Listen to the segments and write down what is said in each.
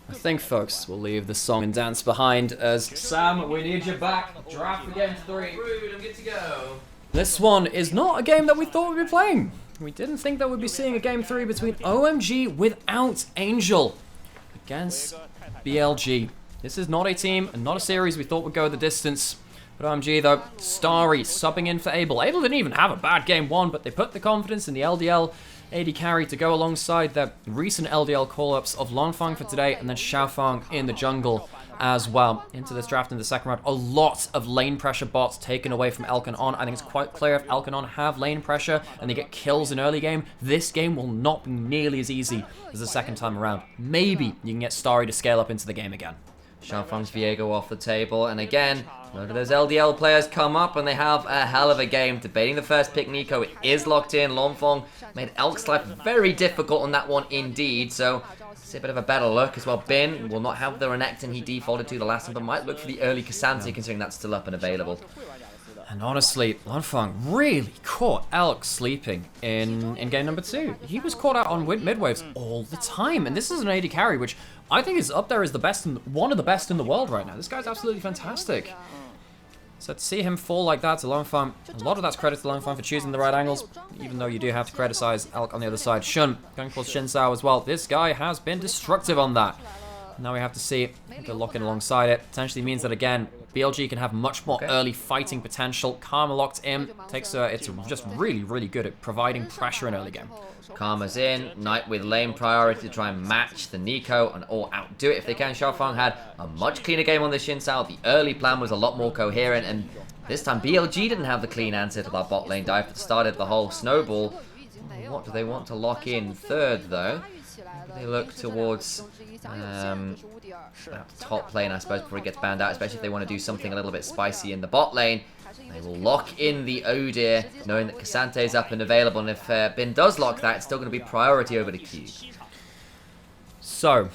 I think, folks, we'll leave the song and dance behind as Sam, we need you back. Draft for game 3. Rude, I'm good to go. This one is not a game that we thought we'd be playing. We didn't think that we'd be seeing a game 3 between OMG without Angel against BLG. This is not a team and not a series we thought would go the distance. But OMG though, Starry subbing in for Abel. Abel didn't even have a bad game 1, but they put the confidence in the LDL AD carry to go alongside the recent LDL call-ups of Lonfang for today and then Xiaofang in the jungle as well. Into this draft in the second round, a lot of lane pressure bots taken away from Elkanon. I think it's quite clear if Elkanon have lane pressure and they get kills in early game, this game will not be nearly as easy as the second time around. Maybe you can get Starry to scale up into the game again. Xiaofang's Viego off the table, and again, a lot of those LDL players come up and they have a hell of a game. Debating the first pick, Nico is locked in. Lonfang made Elk's life very difficult on that one indeed, so it's a bit of a better look as well. Bin will not have the Renekton he defaulted to the last time, but might look for the early Cassandra considering that's still up and available. And honestly, Lonfang really caught Elk sleeping in game number 2. He was caught out on mid waves all the time, and this is an AD carry, which I think is up there as the best, one of the best in the world right now. This guy's absolutely fantastic. So to see him fall like that to Lonfang, a lot of that's credit to Lonfang for choosing the right angles, even though you do have to criticize Elk on the other side. Shun going towards Xin Sao as well. This guy has been destructive on that. Now we have to see the lock in alongside it. Potentially means that again, BLG can have much more early fighting potential. Karma locked in. Takes it's just really, really good at providing pressure in early game. Karma's in. Knight with lane priority to try and match the Nico and or outdo it if they can. Xiaofang had a much cleaner game on the Xin Sao. The early plan was a lot more coherent, and this time BLG didn't have the clean answer to that bot lane dive that started the whole snowball. What do they want to lock in third though? They look towards top lane, I suppose, before it gets banned out, especially if they want to do something a little bit spicy in the bot lane. They will lock in the Odir, knowing that Cassante is up and available, and if Bin does lock that, it's still going to be priority over the Q. So,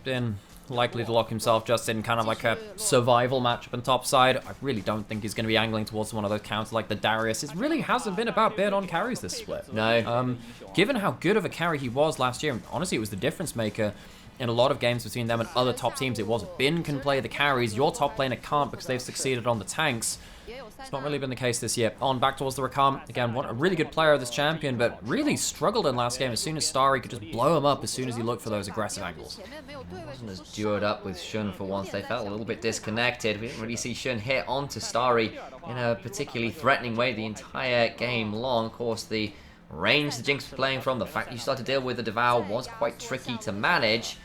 Bin likely to lock himself just in kind of like a survival matchup on top side. I really don't think he's going to be angling towards one of those counters like the Darius. It really hasn't been about Bin on carries this split. No. Given how good of a carry he was last year, and honestly it was the difference maker in a lot of games between them and other top teams. It was Bin can play the carries, your top laner can't because they've succeeded on the tanks. It's not really been the case this year. On back towards the Rakam. Again, a really good player of this champion, but really struggled in last game as soon as Starry could just blow him up as soon as he looked for those aggressive angles. Wasn't as duoed up with Shun for once. They felt a little bit disconnected. We didn't really see Shun hit onto Starry in a particularly threatening way the entire game long. Of course, the range the Jinx was playing from, the fact you start to deal with the Devour was quite tricky to manage.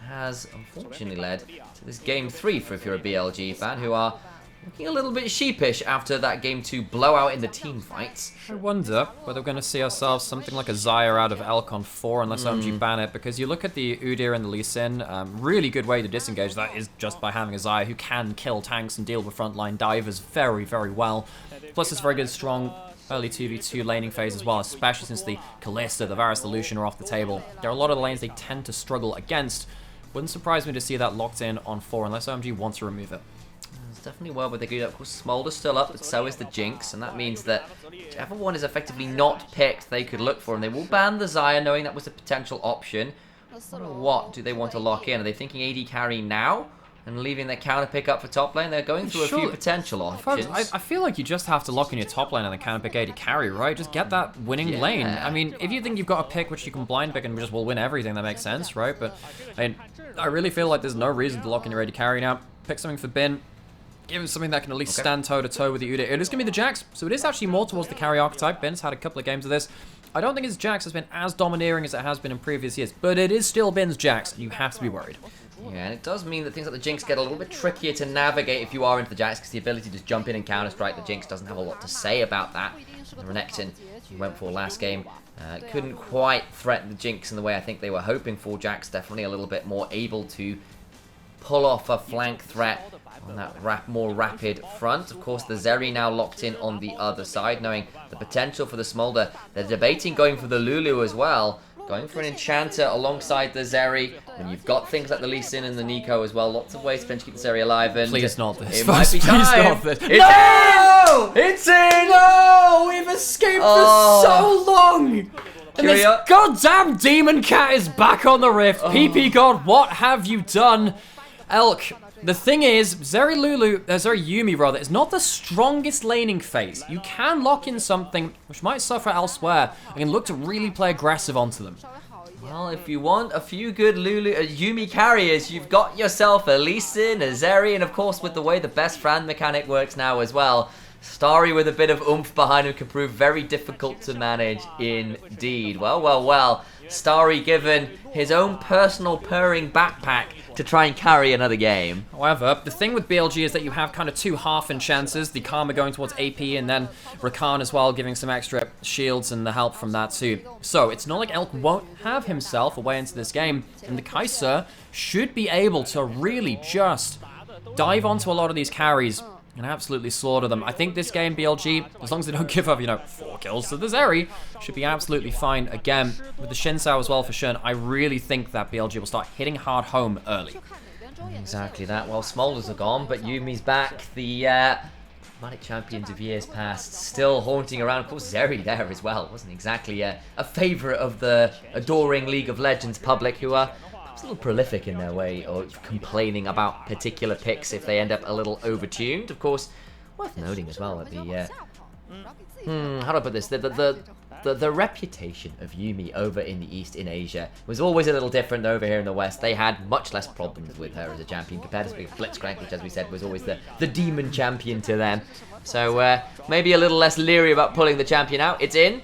Has unfortunately led to this game 3 for if you're a BLG fan, who are looking a little bit sheepish after that game 2 blowout in the team fights. I wonder whether we're going to see ourselves something like a Xayah out of Elk on 4 unless OMG ban it, because you look at the Udyr and the Lee Sin, really good way to disengage that is just by having a Xayah who can kill tanks and deal with frontline divers very, very well. Plus it's very good, strong early 2v2 laning phase as well, especially since the Kalista, the Varus, the Lucian are off the table. There are a lot of the lanes they tend to struggle against. Wouldn't surprise me to see that locked in on 4 unless OMG wants to remove it. It's definitely well, but they good. Of course, Smolder's still up, but so is the Jinx, and that means that whichever one is effectively not picked, they could look for, and they will ban the Xayah, knowing that was a potential option. What do they want to lock in? Are they thinking AD carry now and leaving their counter pick up for top lane? They're going through a few potential options. I feel like you just have to lock in your top lane and then counter pick AD carry, right? Just get that winning lane. I mean, if you think you've got a pick which you can blind pick and just will win everything, that makes sense, right? But I mean, I really feel like there's no reason to lock in your AD carry now. Pick something for Bin. Give him something that can at least stand toe-to-toe with the Udyr. It is going to be the Jax, so it is actually more towards the carry archetype. Bin's had a couple of games of this. I don't think his Jax has been as domineering as it has been in previous years, but it is still Bin's Jax, and you have to be worried. Yeah, and it does mean that things like the Jinx get a little bit trickier to navigate if you are into the Jax, because the ability to just jump in and counter-strike the Jinx doesn't have a lot to say about that. The Renekton he went for last game couldn't quite threaten the Jinx in the way I think they were hoping for. Jax definitely a little bit more able to pull off a flank threat on that more rapid front. Of course, the Zeri now locked in on the other side, knowing the potential for the Smolder. They're debating going for the Lulu as well, going for an Enchanter alongside the Zeri. When you've got things like the Lee Sin and the Nico as well, lots of ways to potentially keep the Zeri alive. And please not this. It might be time. Please not this. No! It's in! No! We've escaped for so long! And this goddamn demon cat is back on the rift. PP God, what have you done? Elk, the thing is, Yumi rather, is not the strongest laning phase. You can lock in something which might suffer elsewhere and can look to really play aggressive onto them. Well, if you want a few good Yumi carriers, you've got yourself a Lee Sin, a Zeri, and of course with the way the best friend mechanic works now as well, Starry with a bit of oomph behind him can prove very difficult to manage indeed. Well. Starry given his own personal purring backpack to try and carry another game. However, the thing with BLG is that you have kind of two half-in chances, the Karma going towards AP and then Rakan as well, giving some extra shields and the help from that too. So it's not like Elk won't have himself a way into this game, and the Kaiser should be able to really just dive onto a lot of these carries and absolutely slaughter them. I think this game, BLG, as long as they don't give up, 4 kills to the Zeri, should be absolutely fine. Again, with the Shin Sao as well for Shun, I really think that BLG will start hitting hard home early. Exactly that. Well, Smolders are gone, but Yumi's back. The Manic champions of years past still haunting around. Of course, Zeri there as well. Wasn't exactly a favourite of the adoring League of Legends public, who are a little prolific in their way of complaining about particular picks if they end up a little overtuned. Of course, worth noting as well that the how do I put this? The reputation of Yumi over in the East in Asia was always a little different over here in the West. They had much less problems with her as a champion compared to Blitzcrank, which, as we said, was always the demon champion to them. So maybe a little less leery about pulling the champion out. It's in.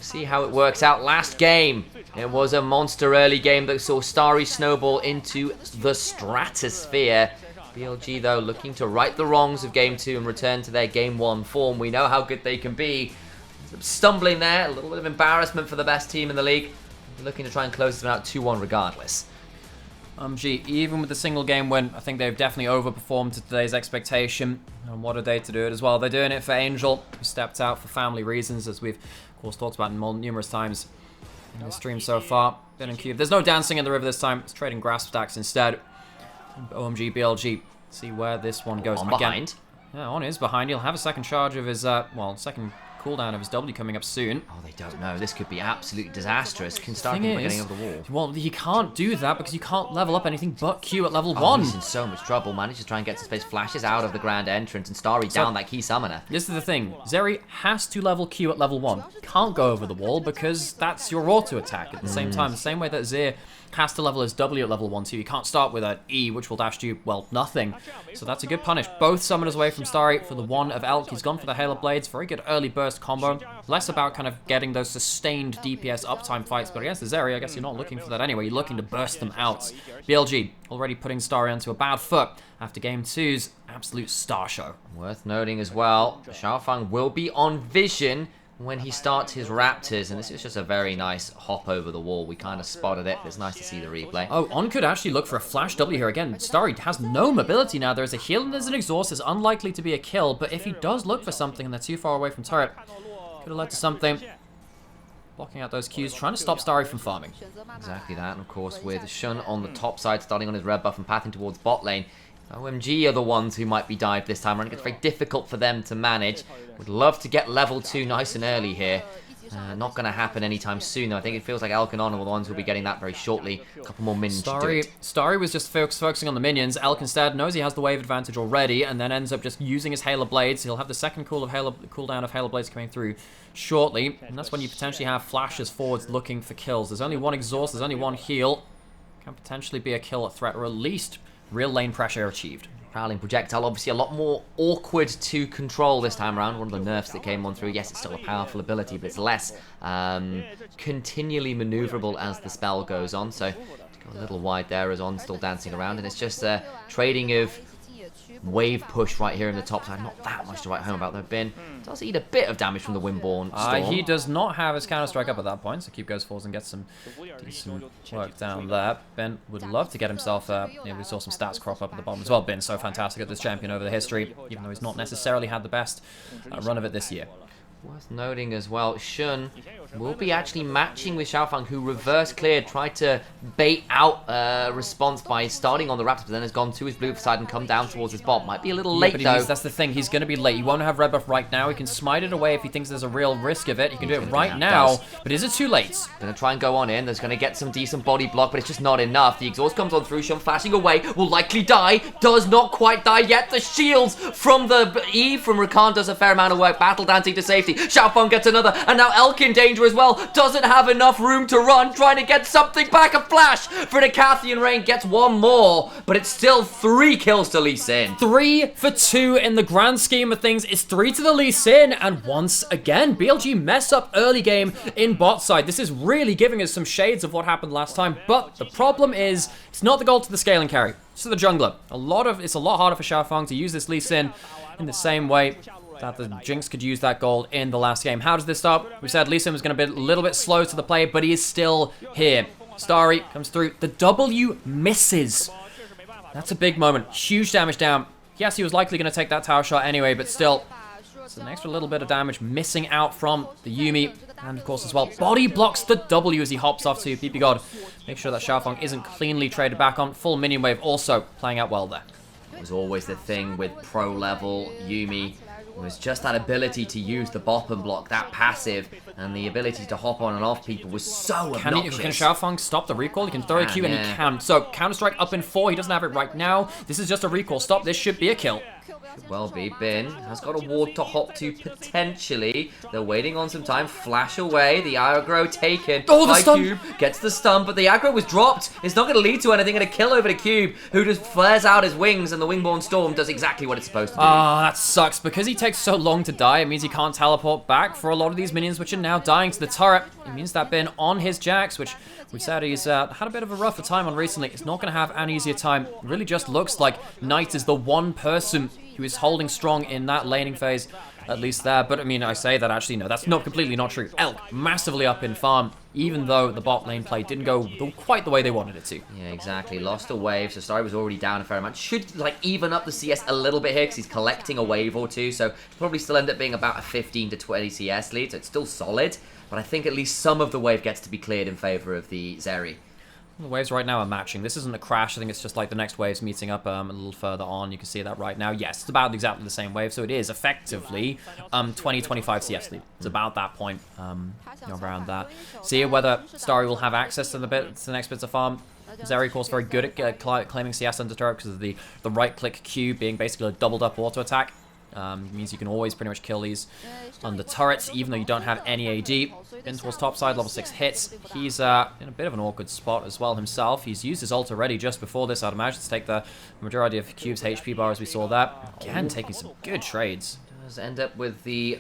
See how it works out. Last game, it was a monster early game that saw Starry snowball into the stratosphere. BLG, though, looking to right the wrongs of Game 2 and return to their Game 1 form. We know how good they can be. Stumbling there, a little bit of embarrassment for the best team in the league. Looking to try and close this one out 2-1 regardless. OMG, even with the single game win, I think they've definitely overperformed to today's expectation. And what a day to do it as well. They're doing it for Angel, who stepped out for family reasons, as we've, of course, talked about numerous times in the stream so far. Ben and Cube. There's no dancing in the river this time. It's trading grasp stacks instead. OMG, BLG. See where this one goes. On behind. Yeah, On is behind. He'll have a second charge of his, second cooldown of his W coming up soon. Oh, they don't know. This could be absolutely disastrous. Can start getting over the wall. Well, you can't do that because you can't level up anything but Q at level 1. He's in so much trouble. Manages to try and get some space. Flashes out of the grand entrance and Starry down that key summoner. This is the thing. Zeri has to level Q at level 1. Can't go over the wall because that's your auto attack at the same time. The same way that Zir has to level his W at level 1 too. You can't start with an E, which will dash you, well, nothing. So that's a good punish. Both summoners away from Starry for the one of Elk. He's gone for the Halo Blades. Very good early burst combo. Less about kind of getting those sustained DPS uptime fights, but against the Zeri, I guess you're not looking for that anyway. You're looking to burst them out. BLG already putting Starry onto a bad foot after Game 2's absolute star show. Worth noting as well, Xiaofang will be on vision when he starts his Raptors, and this is just a very nice hop over the wall. We kind of spotted it. It's nice to see the replay. Oh, On could actually look for a flash W here again. Starry has no mobility now. There's a heal and there's an exhaust. It's unlikely to be a kill, but if he does look for something and they're too far away from turret, could have led to something. Blocking out those Qs, trying to stop Starry from farming. Exactly that, and of course with Shun on the top side, starting on his red buff and pathing towards bot lane. OMG are the ones who might be dived this time around. It's very difficult for them to manage. Would love to get level 2 nice and early here. Not going to happen anytime soon, though. I think it feels like Elk and On are the ones who will be getting that very shortly. A couple more minions to do it. Starry was just focusing on the minions. Elk instead knows he has the wave advantage already, and then ends up just using his Halo Blades. He'll have the second cooldown of Halo Blades coming through shortly, and that's when you potentially have flashes forwards looking for kills. There's only one exhaust, there's only one heal. Can potentially be a kill threat, or at least real lane pressure achieved. Prowling projectile, obviously a lot more awkward to control this time around. One of the nerfs that came on through. Yes, it's still a powerful ability, but it's less continually maneuverable as the spell goes on. So got a little wide there as On still dancing around, and it's just a trading of wave push right here in the top side. Not that much to write home about. Though Ben does eat a bit of damage from the Windborn Storm. He does not have his counter strike up at that point, so Cube goes forwards and gets some decent work down there. Ben would love to get himself we saw some stats crop up at the bottom as well. Ben's so fantastic at this champion over the history, even though he's not necessarily had the best run of it this year. Worth noting as well, Shun will be actually matching with Xiaofang, who reverse cleared, tried to bait out a response by starting on the Raptors, but then has gone to his blue side and come down towards his bot. Might be a little late, though. That's the thing. He's going to be late. He won't have red buff right now. He can smite it away if he thinks there's a real risk of it. He can do it right now, but is it too late? Gonna try and go on in. There's gonna get some decent body block, but it's just not enough. The exhaust comes on through. Shun flashing away. Will likely die. Does not quite die yet. The shields from the E from Rakan does a fair amount of work. Battle dancing to safety. Xiaofang gets another, and now Elk in danger as well. Doesn't have enough room to run. Trying to get something back. A flash for the Cathian Rain. Gets one more, but it's still 3 kills to Lee Sin. 3 for 2 in the grand scheme of things. It's 3 to the Lee Sin, and once again, BLG mess up early game in bot side. This is really giving us some shades of what happened last time, but the problem is it's not the goal to the scaling carry. It's to the jungler. It's a lot harder for Xiaofang to use this Lee Sin in the same way that the Jinx could use that gold in the last game. How does this start? We said Lee Sin was going to be a little bit slow to the play, but he is still here. Starry comes through. The W misses. That's a big moment. Huge damage down. Yes, he was likely going to take that tower shot anyway, but still, it's an extra little bit of damage missing out from the Yuumi. And of course as well, body blocks the W as he hops off to PP God. Make sure that Xiaofang isn't cleanly traded back on. Full minion wave also playing out well there. It was always the thing with pro level Yuumi. It was just that ability to use the bop and block, that passive, and the ability to hop on and off people was so obnoxious. Can Xiaofang stop the recall? He can throw a Q and he can. So Counter-Strike up in 4. He doesn't have it right now. This is just a recall stop. This should be a kill. Could well be. Bin has got a ward to hop to potentially. They're waiting on some time. Flash away. The aggro taken. Oh, the stun! Cube gets the stun, but the aggro was dropped. It's not going to lead to anything. And a kill over to Cube, who just flares out his wings, and the Wingborne Storm does exactly what it's supposed to do. Ah, that sucks. Because he takes so long to die, it means he can't teleport back for a lot of these minions, which are now dying to the turret. It means that Bin on his Jax, which we said he's had a bit of a rougher time on recently. It's not going to have an easier time. It really just looks like Knight is the one person who is holding strong in that laning phase, at least there. But I mean, I say that actually, no, that's not completely not true. Elk massively up in farm, even though the bot lane play didn't go quite the way they wanted it to. Yeah, exactly. Lost a wave, so Starry was already down a fair amount. Should, like, even up the CS a little bit here, because he's collecting a wave or two, so probably still end up being about a 15 to 20 CS lead, so it's still solid. But I think at least some of the wave gets to be cleared in favor of the Zeri. The waves right now are matching. This isn't a crash. I think it's just like the next waves meeting up a little further on. You can see that right now. Yes, it's about exactly the same wave, so it is effectively 20-25 CS lead. It's about that point, around that. See whether Starry will have access to the next bits of farm. Zeri, of course, very good at claiming CS under turret because of the right-click Q being basically a doubled-up auto-attack. Means you can always pretty much kill these on the turrets, even though you don't have any AD. In towards top side, level 6 hits. He's in a bit of an awkward spot as well himself. He's used his ult already just before this, I'd imagine, to take the majority of Cube's HP bar, as we saw that. Again, taking some good trades. Does end up with the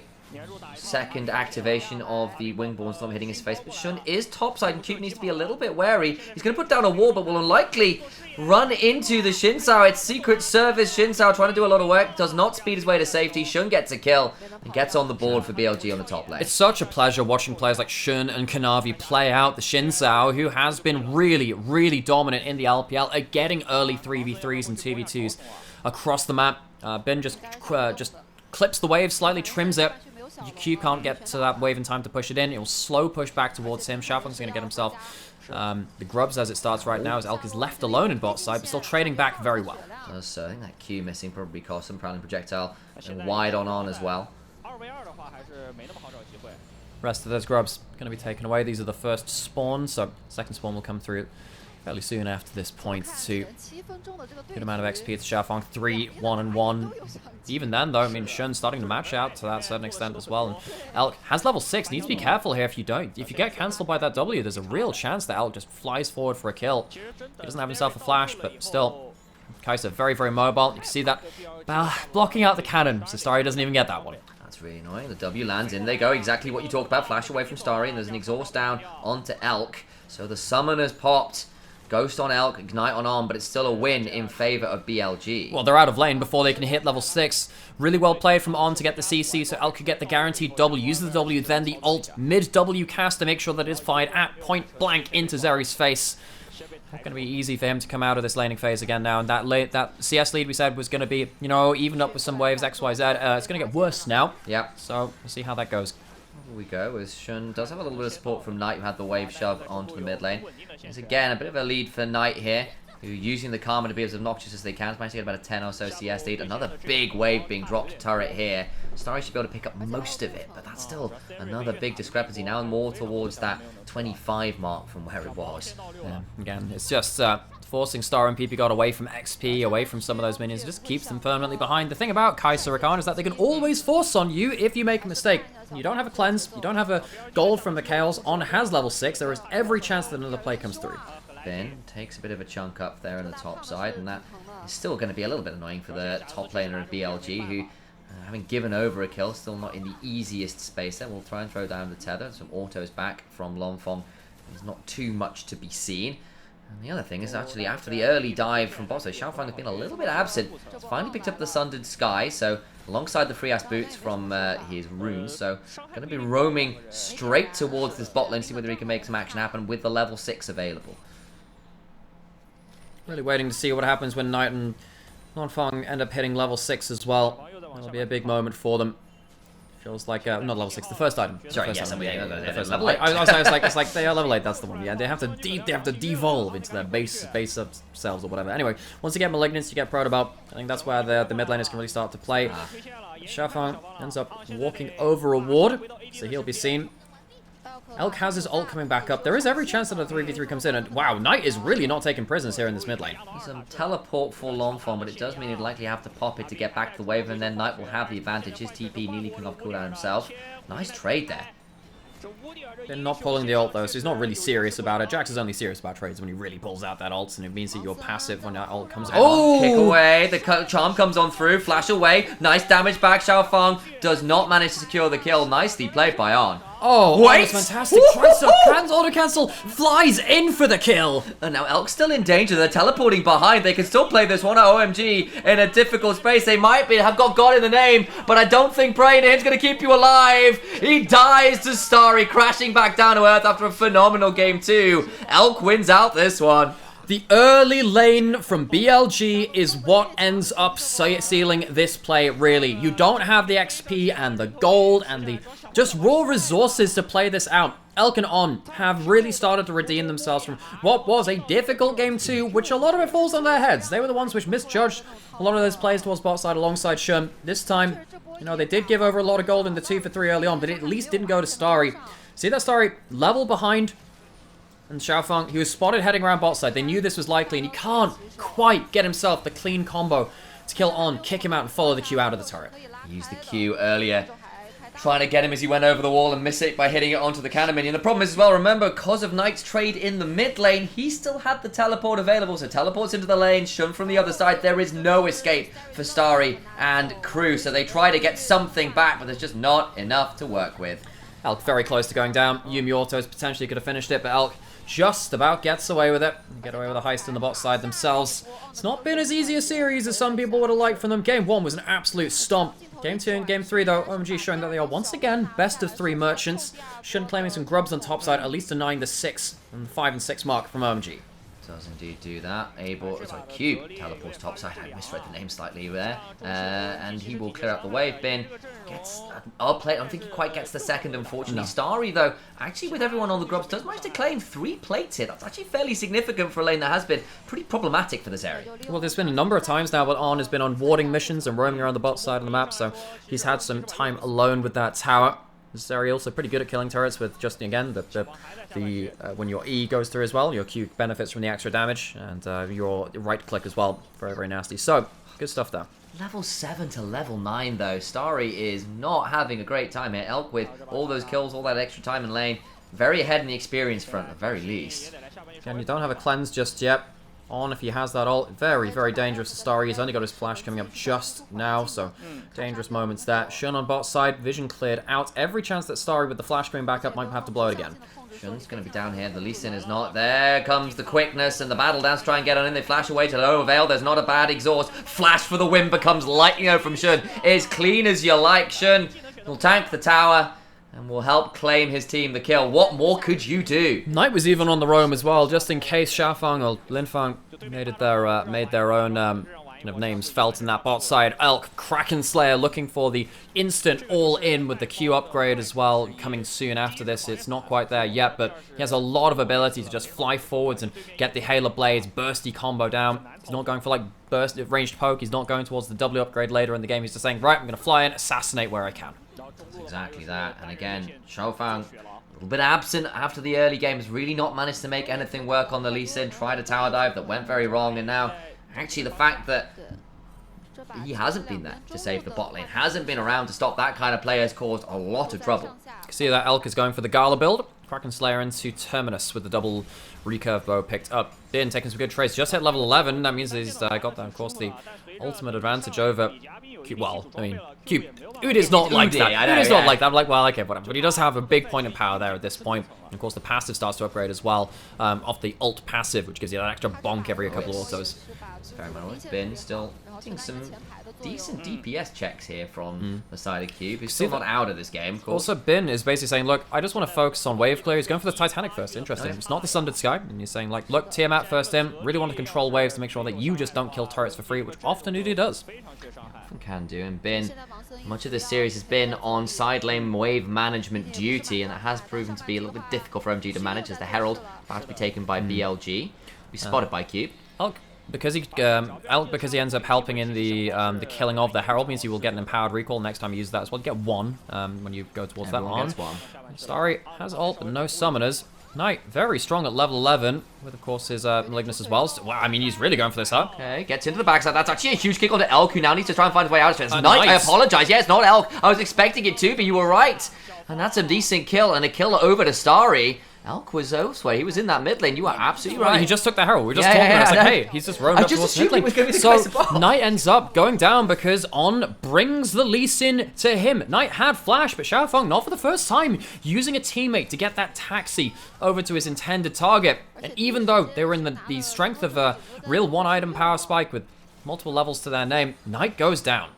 second activation of the Wingborne Storm hitting his face, but Shun is topside and Cube needs to be a little bit wary. He's going to put down a wall, but will unlikely run into the Xin Zhao. It's Secret Service. Xin Zhao trying to do a lot of work, does not speed his way to safety. Shun gets a kill and gets on the board for BLG on the top lane. It's such a pleasure watching players like Shun and Kanavi play out the Xin Zhao, who has been really, really dominant in the LPL at getting early 3v3s and 2v2s across the map. Bin just clips the wave, slightly trims it. Q can't get to that wave in time to push it in. It will slow push back towards him. Xiaofang's going to get himself the grubs as it starts right now, as Elk is left alone in bot side, but still trading back very well. So I think that Q missing probably cost him. Prowling projectile and wide on as well. Rest of those grubs going to be taken away. These are the first spawns, so second spawn will come through fairly soon after this point too. Good amount of XP to Xiaofang, 3-1-1. Even then though, I mean, Shun's starting to match out to that certain extent as well. And Elk has level 6, needs to be careful here if you don't. If you get cancelled by that W, there's a real chance that Elk just flies forward for a kill. He doesn't have himself a flash, but still, Kai'Sa very, very mobile. You can see that blocking out the cannon, so Starry doesn't even get that one. That's really annoying. The W lands in. They go exactly what you talked about. Flash away from Starry, and there's an exhaust down onto Elk. So the summon has popped. Ghost on Elk, Ignite on Arm, but it's still a win in favor of BLG. Well, they're out of lane before they can hit level 6. Really well played from On to get the CC, so Elk could get the guaranteed W. Uses the W, then the ult mid-W cast to make sure that it is fired at point blank into Zeri's face. Not going to be easy for him to come out of this laning phase again now. And that CS lead we said was going to be, even up with some waves, XYZ. It's going to get worse now. Yep. So we'll see how that goes. Here we go, as Shun does have a little bit of support from Knight, who had the wave shove onto the mid lane. It's again a bit of a lead for Knight here, who using the Karma to be as obnoxious as they can. Managed to get about a 10 or so CS lead. Another big wave being dropped turret here. Starry should be able to pick up most of it, but that's still another big discrepancy. Now more towards that 25 mark from where it was. Yeah, again, it's just forcing Star and PP God away from XP, away from some of those minions. It just keeps them permanently behind. The thing about Kai'Sa Rakan is that they can always force on you if you make a mistake. You don't have a cleanse, you don't have a gold from the Chaos. On has level 6, there is every chance that another play comes through. Finn takes a bit of a chunk up there on the top side, and that is still going to be a little bit annoying for the top laner of BLG, who, having given over a kill, still not in the easiest space there. We'll try and throw down the tether. Some autos back from Longfong. There's not too much to be seen. And the other thing is actually after the early dive from Bosso, Xiaofang has been a little bit absent. He's finally picked up the Sundered Sky, so alongside the free ass boots from his runes, so going to be roaming straight towards this bot lane, see whether he can make some action happen with the level 6 available. Really waiting to see what happens when Knight and Longfong end up hitting level 6 as well. That'll be a big moment for them. Feels like, not level 6, the first item. Sorry, yes, the first level 8. It's like they are level 8, that's the one. Yeah, they have to devolve into their base selves or whatever. Anyway, once you get Malignance, you get Protobelt. I think that's where the mid laners can really start to play. Xiaofang ends up walking over a ward, so he'll be seen. Elk has his ult coming back up. There is every chance that a 3v3 comes in, and wow, Knight is really not taking prisoners here in this mid lane. Some teleport for Longfong, but it does mean he'd likely have to pop it to get back to the wave, and then Knight will have the advantage. His TP nearly coming off cooldown himself. Nice trade there. They're not pulling the ult though, so he's not really serious about it. Jax is only serious about trades when he really pulls out that ult, and it means that you're passive when that ult comes out. Oh! Kick away, the charm comes on through, flash away, nice damage back. Xiaofang does not manage to secure the kill. Nicely played by On. Oh, wait! That was fantastic. Tries to auto-cancel, flies in for the kill. And now Elk's still in danger. They're teleporting behind. They can still play this one at OMG in a difficult space. They might have got God in the name, but I don't think praying to him's going to keep you alive. He dies to Starry, crashing back down to earth after a phenomenal game too. Elk wins out this one. The early lane from BLG is what ends up sealing this play, really. You don't have the XP and the gold and the just raw resources to play this out. Elk and On have really started to redeem themselves from what was a difficult game 2, which a lot of it falls on their heads. They were the ones which misjudged a lot of those plays towards bot side alongside Shun. This time, you know, they did give over a lot of gold in the 2 for 3 early on, but it at least didn't go to Starry. See that Starry level behind? And Xiaofang, he was spotted heading around bot side. They knew this was likely, and he can't quite get himself the clean combo to kill On, kick him out, and follow the Q out of the turret. Used the Q earlier, trying to get him as he went over the wall and miss it by hitting it onto the cannon minion. The problem is as well, remember, because of Knight's trade in the mid lane, he still had the teleport available, so teleports into the lane, Shun from the other side. There is no escape for Starry and crew, so they try to get something back, but there's just not enough to work with. Elk very close to going down. Yumi Autos potentially could have finished it, but Elk just about gets away with it. Get away with a heist in the bot side themselves. It's not been as easy a series as some people would have liked from them. Game 1 was an absolute stomp. Game 2 and Game 3, though, OMG showing that they are once again best of 3 merchants. Shun claiming some grubs on top side, at least denying the 6 and 5 and 6 mark from OMG. Does indeed do that. Q teleports topside. I misread the name slightly there. And he will clear up the wave bin. Gets a plate. I don't think he quite gets the second, unfortunately. No. Starry, though, actually with everyone on the grubs, does manage to claim 3 plates here. That's actually fairly significant for a lane that has been pretty problematic for this area. Well, there's been a number of times now, but On has been on warding missions and roaming around the bot side of the map, so he's had some time alone with that tower. This area also pretty good at killing turrets with just, again, when your E goes through as well, your Q benefits from the extra damage, and your right click as well. Very, very nasty. So, good stuff there. Level 7 to level 9, though. Starry is not having a great time here. Elk with all those kills, all that extra time in lane. Very ahead in the experience front, at the very least. And you don't have a cleanse just yet. On if he has that ult. Very, very dangerous to Starry. He's only got his flash coming up just now, so dangerous moments there. Shun on bot side, vision cleared out. Every chance that Starry with the flash coming back up might have to blow it again. Shun's going to be down here. The Lee Sin is not. There comes the quickness and the battle dance to try and get on in. They flash away to no avail. There's not a bad exhaust. Flash for the win becomes lightning from Shun. As clean as you like. Shun will tank the tower and will help claim his team the kill. What more could you do? Knight was even on the roam as well, just in case Xiaofang or Linfang made their own Speaking of names felt in that bot side, Elk, Kraken Slayer looking for the instant all-in with the Q upgrade as well, coming soon after this. It's not quite there yet, but he has a lot of ability to just fly forwards and get the Halo Blades, bursty combo down. He's not going for like burst ranged poke, he's not going towards the W upgrade later in the game, he's just saying, right, I'm going to fly in, assassinate where I can. That's exactly that, and again, Shofang, a little bit absent after the early game, has really not managed to make anything work on the Lee Sin, tried a tower dive that went very wrong, and now, actually the fact that he hasn't been there to save the bot lane, hasn't been around to stop that kind of play, has caused a lot of trouble. You can see that Elk is going for the Gala build. Kraken Slayer into Terminus with the double recurve bow picked up. Bin taking some good trades. Just hit level 11. That means he's got that, of course, the ultimate advantage over Cube. Well, I mean, Cube. Ud is not like that. Ud is not like that. I'm like, well, okay, whatever. But he does have a big point of power there at this point. And of course, the passive starts to upgrade as well off the ult passive, which gives you that extra bonk every couple of autos. Very well. Bin still getting some decent DPS checks here from the side of Cube. He's still not out of this game, of course. Also, Bin is basically saying, look, I just want to focus on wave clear. He's going for the Titanic first. Interesting. It's not the Sundered Sky. And he's saying, like, look, Tiamat first in. Really want to control waves to make sure that you just don't kill turrets for free, which often Udy does. Can do. And Bin, much of this series has been on side lane wave management duty, and it has proven to be a little bit difficult for OMG to manage, as the Herald about to be taken by BLG. Be spotted by Cube. Elk, because he ends up helping in the killing of the Herald, means you will get an empowered recall next time you use that as well. You get one when you go towards that one. Starry has ult, but no summoners. Knight, very strong at level 11, with, of course, his Malignus as well. So, wow, I mean, he's really going for this, huh? Okay, gets into the backside. That's actually a huge kick onto Elk, who now needs to try and find his way out of it. It's Knight, I apologize. Yeah, it's not Elk. I was expecting it to, but you were right. And that's a decent kill, and a kill over to Starry. Elk was elsewhere. He was in that mid lane. You are absolutely right. He just took the Herald. We were just talking about it. It's like, hey, he's just roamed up towards mid lane. So, Knight ends up going down because On brings the Lee Sin to him. Knight had flash, but Xiaofeng, not for the first time, using a teammate to get that taxi over to his intended target. And even though they were in the strength of a real one-item power spike with multiple levels to their name, Knight goes down.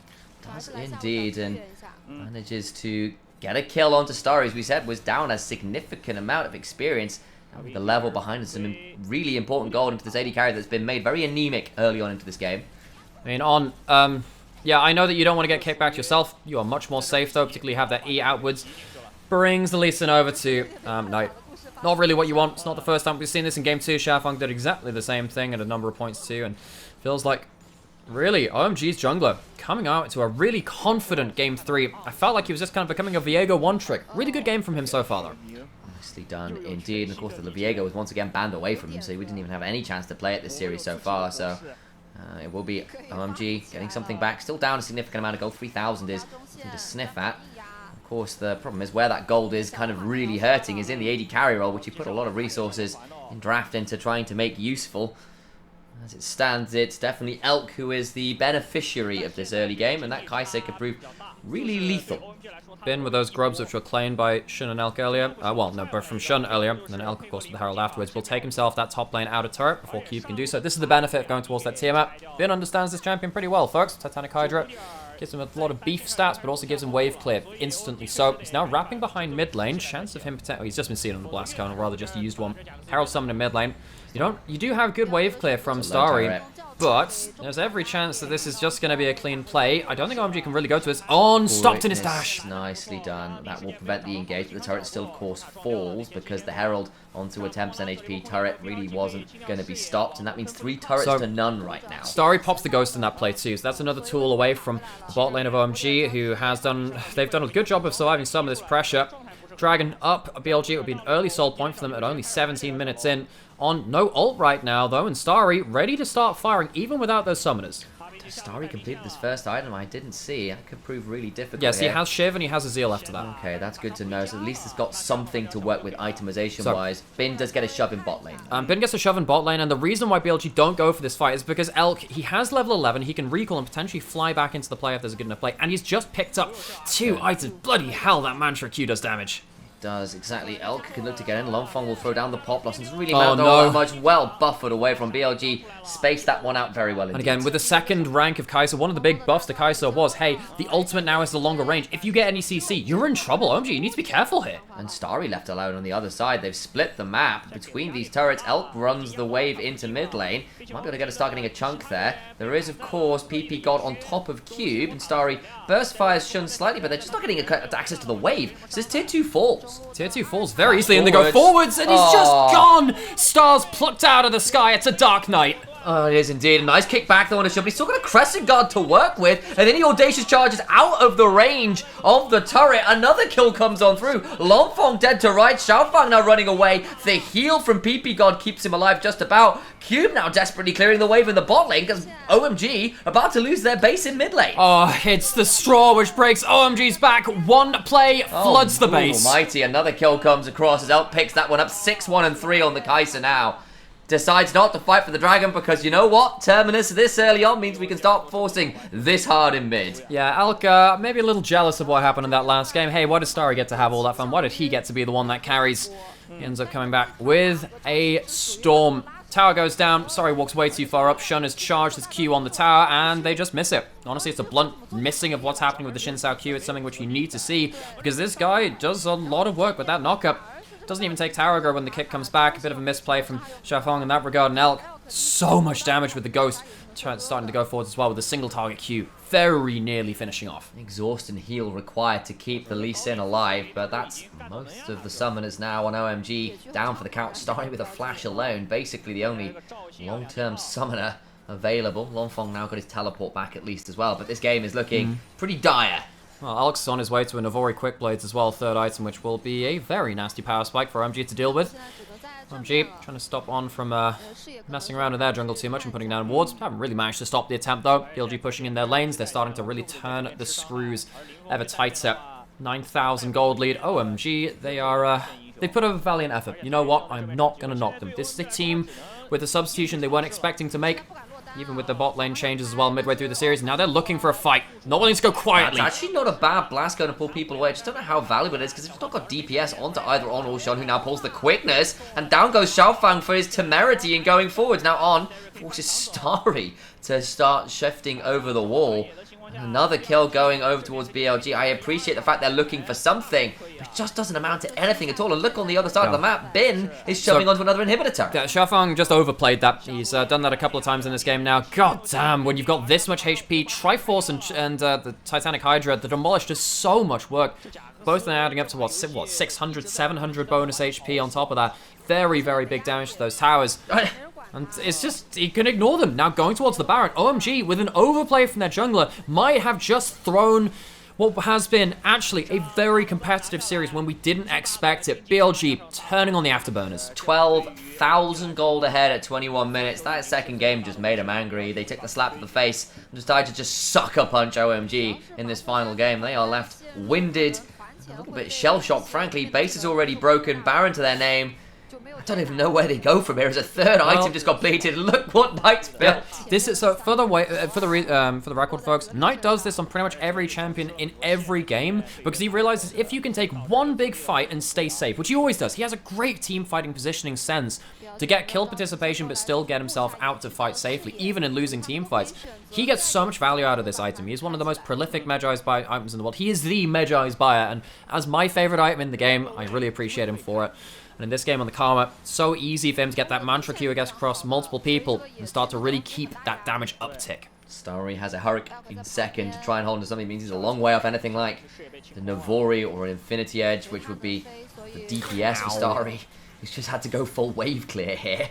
Does indeed, and manages to get a kill onto Starry, as we said, was down a significant amount of experience. And with the level behind us, some really important gold into this AD carry that's been made very anemic early on into this game. I mean, On, yeah, I know that you don't want to get kicked back yourself. You are much more safe, though, particularly have that E outwards. Brings the Lee Sin over to Knight. Not really what you want. It's not the first time we've seen this in Game 2. Xiaofeng did exactly the same thing at a number of points, too, and feels like really, OMG's jungler coming out into a really confident Game 3. I felt like he was just kind of becoming a Viego one-trick. Really good game from him so far, though. Nicely done indeed. And of course, the Viego was once again banned away from him, so we didn't even have any chance to play it this series so far. So it will be OMG getting something back. Still down a significant amount of gold. 3,000 is something to sniff at. Of course, the problem is where that gold is kind of really hurting is in the AD carry role, which you put a lot of resources in draft into trying to make useful. As it stands, it's definitely Elk who is the beneficiary of this early game, and that Kaise could prove really lethal. Bin with those grubs which were claimed by Shun and Elk earlier. Well, no, but from Shun earlier, and then Elk, of course, with the Herald afterwards, will take himself that top lane out of turret before Cube can do so. This is the benefit of going towards that Tiamat. Bin understands this champion pretty well, folks. Titanic Hydra gives him a lot of beef stats, but also gives him wave clear instantly. So he's now wrapping behind mid lane. Chance of him potentially, he's just been seen on the blast cone, or rather just used one. Herald summoned in mid lane. You do have good wave clear from Starry, but there's every chance that this is just going to be a clean play. I don't think OMG can really go to this. On, stopped in his dash. Nicely done. That will prevent the engage, but the turret still, of course, falls because the Herald onto a 10% HP turret really wasn't going to be stopped, and that means 3 turrets to none right now. Starry pops the ghost in that play too, so that's another tool away from the bot lane of OMG, who has they've done a good job of surviving some of this pressure. Dragon up, BLG, it would be an early soul point for them at only 17 minutes in. On no ult right now, though, and Starry ready to start firing, even without those summoners. Starry completed this first item I didn't see. That could prove really difficult. Yes, he has Shiv and he has a Zeal after that. Okay, that's good to know. So at least it's got something to work with itemization-wise. Bin does get a shove in bot lane. Bin gets a shove in bot lane, and the reason why BLG don't go for this fight is because Elk, he has level 11, he can recall and potentially fly back into the play if there's a good enough play, and he's just picked up 2 items. Bloody hell, that Mantra Q does damage. does, exactly. Elk can look to get in. Longfong will throw down the pop. Doesn't really Oh, matter no. that much. Well buffered away from BLG. Spaced that one out very well indeed. And again, with the second rank of Kai'Sa, one of the big buffs to Kai'Sa was, hey, the ultimate now has the longer range. If you get any CC, you're in trouble. OMG, you need to be careful here. And Starry left alone on the other side. They've split the map between these turrets. Elk runs the wave into mid lane. Might be able to get a start getting a chunk there. There is, of course, PP God on top of Cube. And Starry burst fires Shun slightly, but they're just not getting access to the wave. So this tier 2 falls. Tier 2 falls very easily, and they go forwards, and he's just gone! Stars plucked out of the sky. It's a dark night. Oh, it is indeed. A nice kick back though on a shot, but he's still got a Crescent Guard to work with. And then he audacious charges out of the range of the turret. Another kill comes on through. Longfong dead to right. Xiaofang now running away. The heal from PP God keeps him alive just about. Cube now desperately clearing the wave in the bot lane because OMG about to lose their base in mid lane. Oh, it's the straw which breaks OMG's back. One play floods the base. Almighty, another kill comes across as Elk picks that one up. 6-1 and 3 on the Kai'Sa now. Decides not to fight for the dragon because you know what? Terminus this early on means we can start forcing this hard in mid. Yeah, Alk maybe a little jealous of what happened in that last game. Hey, why did Starry get to have all that fun? Why did he get to be the one that carries? He ends up coming back with a storm. Tower goes down. Starry walks way too far up. Shun has charged his Q on the tower, and they just miss it. Honestly, it's a blunt missing of what's happening with the Xin Sao Q. It's something which you need to see because this guy does a lot of work with that knockup. Doesn't even take tower aggro when the kick comes back. A bit of a misplay from Xiaofang in that regard. And Elk, so much damage with the Ghost. Starting to go forwards as well with a single target Q. Very nearly finishing off. Exhaust and heal required to keep the Lee Sin alive, but that's most of the summoners now on OMG. Down for the count, starting with a flash alone. Basically the only long-term summoner available. Longfong now got his teleport back at least as well, but this game is looking pretty dire. Well, Alex is on his way to a Navori Quick Blades as well, third item, which will be a very nasty power spike for OMG to deal with. OMG trying to stop on from messing around with their jungle too much and putting down wards. Haven't really managed to stop the attempt though. BLG pushing in their lanes. They're starting to really turn the screws ever tighter. 9,000 gold lead. OMG, they put up a valiant effort. You know what? I'm not going to knock them. This is a team with a substitution they weren't expecting to make. Even with the bot lane changes as well midway through the series. Now they're looking for a fight. Not willing to go quietly. That's actually not a bad blast going to pull people away. I just don't know how valuable it is because it's not got DPS onto either On or Shun, who now pulls the quickness. And down goes Xiaofang for his temerity in going forwards. Now On forces Starry to start shifting over the wall. Another kill going over towards BLG. I appreciate the fact they're looking for something, but it just doesn't amount to anything at all. And look on the other side of the map, Bin is shoving onto another inhibitor turret. Yeah, Xiaofang just overplayed that. He's done that a couple of times in this game now. God damn, when you've got this much HP, Triforce and the Titanic Hydra, the Demolish does so much work. Both of them adding up to what 600, 700 bonus HP on top of that. Very, very big damage to those towers. And it's just, he can ignore them. Now going towards the Baron, OMG, with an overplay from their jungler, might have just thrown what has been actually a very competitive series when we didn't expect it. BLG turning on the afterburners. 12,000 gold ahead at 21 minutes. That second game just made them angry. They took the slap to the face and decided to just sucker punch OMG in this final game. They are left winded, a little bit shell-shocked, frankly. Base is already broken, Baron to their name. I don't even know where they go from here. As a third item just got bleated. Look what Knight's built. This is so for the record, folks. Knight does this on pretty much every champion in every game because he realizes if you can take one big fight and stay safe, which he always does. He has a great team fighting positioning sense to get kill participation, but still get himself out to fight safely, even in losing team fights. He gets so much value out of this item. He's one of the most prolific Magi's buy items in the world. He is the Magi's buyer, and as my favorite item in the game, I really appreciate him for it. And in this game on the Karma, so easy for him to get that Mantra Q, I guess, across multiple people and start to really keep that damage uptick. Starry has a Hurricane in second to try and hold on to something. It means he's a long way off anything like the Navori or an Infinity Edge, which would be the DPS for Starry. He's just had to go full wave clear here.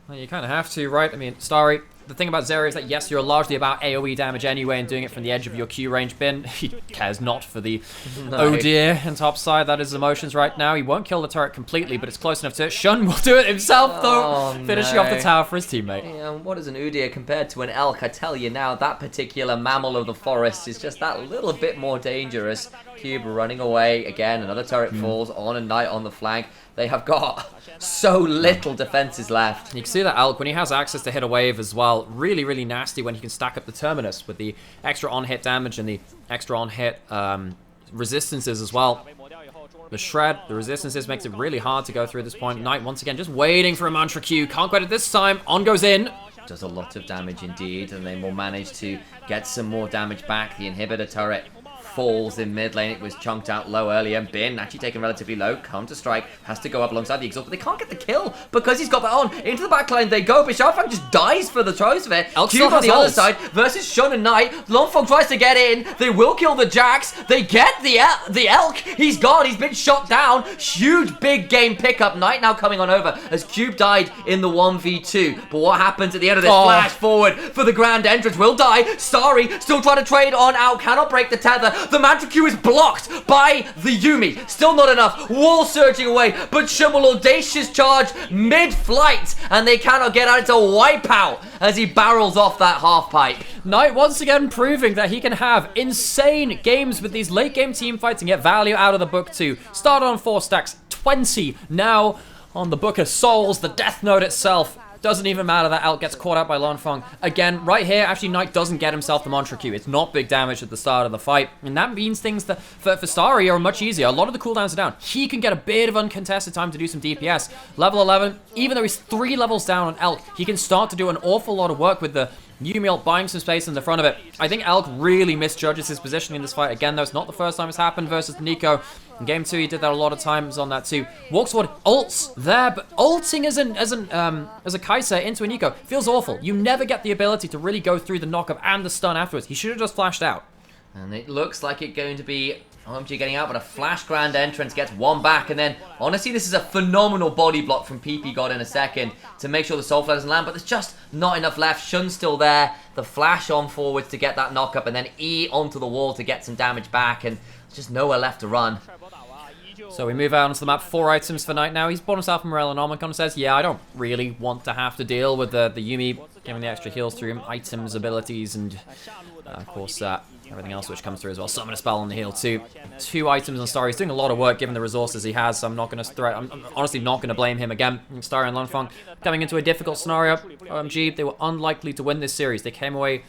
Well, you kind of have to, right? I mean, Starry, the thing about Zeri is that, yes, you're largely about AoE damage anyway and doing it from the edge of your Q range bin. He cares not for the oh dear and top side. That is emotions right now. He won't kill the turret completely, but it's close enough to it. Shun will do it himself, though, finishing off the tower for his teammate. Yeah, what is an Udyr compared to an elk? I tell you now, that particular mammal of the forest is just that little bit more dangerous. Cube running away. Again, another turret falls on a Knight on the flank. They have got so little defenses left. You can see that Alk, when he has access to hit a wave as well, really, really nasty when he can stack up the Terminus with the extra on-hit damage and the extra on-hit resistances as well. The shred, the resistances makes it really hard to go through at this point. Knight once again just waiting for a mantra Q. Can't quite it this time. On goes in. Does a lot of damage indeed, and they will manage to get some more damage back. The inhibitor turret falls in mid lane. It was chunked out low earlier. Bin actually taken relatively low. Counter strike has to go up alongside the exhaust, but they can't get the kill because he's got that on. Into the backline they go, but Xiaofang just dies for the throes of it. Cube on the other side versus Shun and Knight. Longfeng tries to get in. They will kill the Jax. They get the Elk. He's gone. He's been shot down. Huge big game pickup. Knight now coming on over as Cube died in the 1v2. But what happens at the end of this? Flash forward for the grand entrance. Will die. Starry still trying to trade on out. Cannot break the tether. The Mantra Q is blocked by the Yuumi. Still not enough. Wall surging away, but Shun will audacious charge mid-flight, and they cannot get out. It's a wipeout as he barrels off that half pipe. Knight once again proving that he can have insane games with these late game team fights and get value out of the book too. Started on 4 stacks, 20 now on the Book of Souls, the Death Note itself. Doesn't even matter that Elk gets caught out by Longfeng. Again, right here, actually, Knight doesn't get himself the Mantra Q. It's not big damage at the start of the fight. And that means things that for Starry are much easier. A lot of the cooldowns are down. He can get a bit of uncontested time to do some DPS. Level 11, even though he's 3 levels down on Elk, he can start to do an awful lot of work with the Yuumi buying some space in the front of it. I think Elk really misjudges his positioning in this fight. Again, though, it's not the first time it's happened versus Nico. In game 2, he did that a lot of times on that too. Walks forward, ults there, but ulting as a Kai'Sa into a Nico feels awful. You never get the ability to really go through the knockup and the stun afterwards. He should have just flashed out. And it looks like it's going to be OMG getting out, but a flash grand entrance gets one back, and then honestly this is a phenomenal body block from PP God in a second to make sure the Soulflare doesn't land, but there's just not enough left. Shun's still there, the flash on forwards to get that knockup, and then E onto the wall to get some damage back, and just nowhere left to run. So we move out onto the map, 4 items for Knight now. He's bought himself a Morello Nomicon, says, yeah, I don't really want to have to deal with the Yuumi giving the extra heals through him, items, abilities, and of course everything else which comes through as well. Summon a spell on the heal too. 2 items on Starry. He's doing a lot of work given the resources he has, so I'm honestly not going to blame him again. Starry and Longfeng coming into a difficult scenario. OMG, they were unlikely to win this series. They came away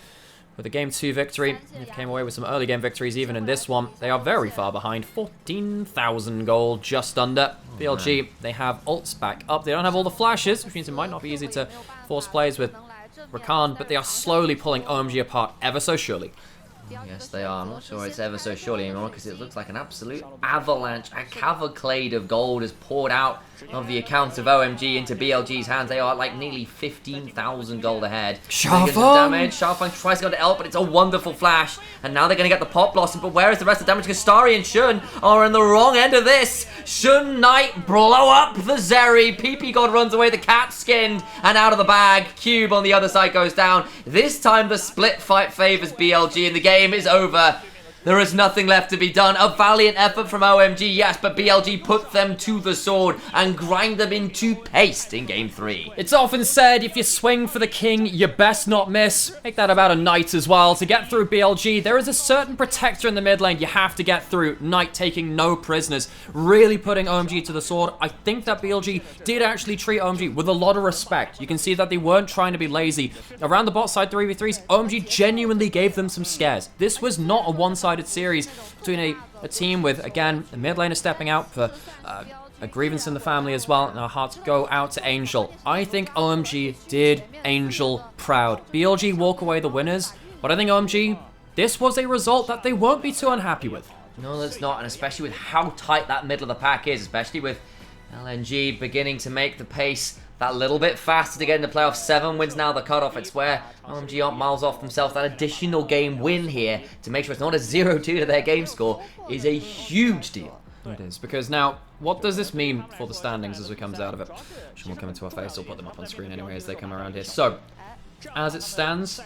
with a Game 2 victory. They came away with some early game victories even in this one. They are very far behind. 14,000 gold, just under. BLG, they have ults back up. They don't have all the flashes, which means it might not be easy to force plays with Rakan, but they are slowly pulling OMG apart ever so surely. Yes, they are. I'm not sure it's ever so surely anymore because it looks like an absolute avalanche, a cavalcade of gold has poured out of the accounts of OMG into BLG's hands. They are like nearly 15,000 gold ahead. Xiaofang tries to go to Elk, but it's a wonderful flash. And now they're going to get the pop blossom, but where is the rest of the damage? Because Starry and Shun are in the wrong end of this. Shun Knight blow up the Zeri. PP God runs away, the cat skinned, and out of the bag. Cube on the other side goes down. This time the split fight favors BLG, and the game is over. There is nothing left to be done. A valiant effort from OMG, yes, but BLG put them to the sword and grind them into paste in Game 3. It's often said, if you swing for the king, you best not miss. Make that about a Knight as well. To get through BLG, there is a certain protector in the mid lane you have to get through. Knight taking no prisoners, really putting OMG to the sword. I think that BLG did actually treat OMG with a lot of respect. You can see that they weren't trying to be lazy. Around the bot side 3v3s, OMG genuinely gave them some scares. This was not a one-sided series between a team with, again, the mid laner stepping out for a grievance in the family as well, and our hearts go out to Angel. I think OMG did Angel proud. BLG walk away the winners, but I think OMG, this was a result that they won't be too unhappy with. No, that's not, and especially with how tight that middle of the pack is, especially with LNG beginning to make the pace that little bit faster to get into playoffs. 7 wins now, the cutoff. It's where OMG aren't miles off themselves. That additional game win here to make sure it's not a 0-2 to their game score is a huge deal. It is, because now, what does this mean for the standings as it comes out of it? Sean will come into our face. I'll put them up on screen anyway as they come around here. So, as it stands,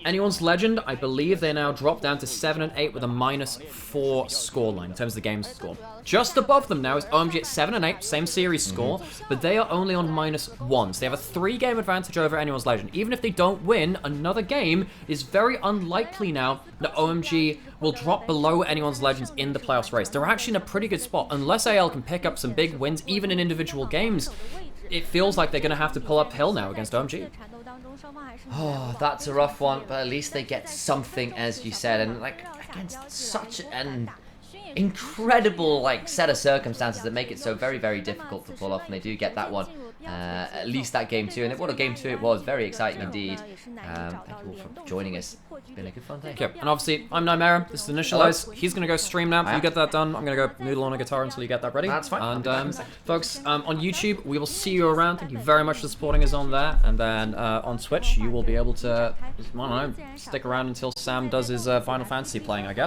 Anyone's Legend, I believe they now drop down to 7 and 8 with a -4 scoreline in terms of the game's score. Just above them now is OMG at 7 and 8, same series score, but they are only on -1. So they have a 3-game advantage over Anyone's Legend. Even if they don't win another game, it is very unlikely now that OMG will drop below Anyone's Legends in the playoffs race. They're actually in a pretty good spot. Unless AL can pick up some big wins, even in individual games, it feels like they're going to have to pull uphill now against OMG. Oh, that's a rough one, but at least they get something, as you said, and like against such an incredible like set of circumstances that make it so very, very difficult to pull off, and they do get that one. At least that game 2, and what a game 2 it was. Very exciting indeed. Thank you all for joining us. It's been a good fun day. Okay, and obviously, I'm Nymaera. This is Initialise. He's going to go stream now. You get that done. I'm going to go noodle on a guitar until you get that ready. That's fine. And folks, on YouTube, we will see you around. Thank you very much for supporting us on there. And then on Twitch, you will be able to, I don't know, stick around until Sam does his Final Fantasy playing, I guess.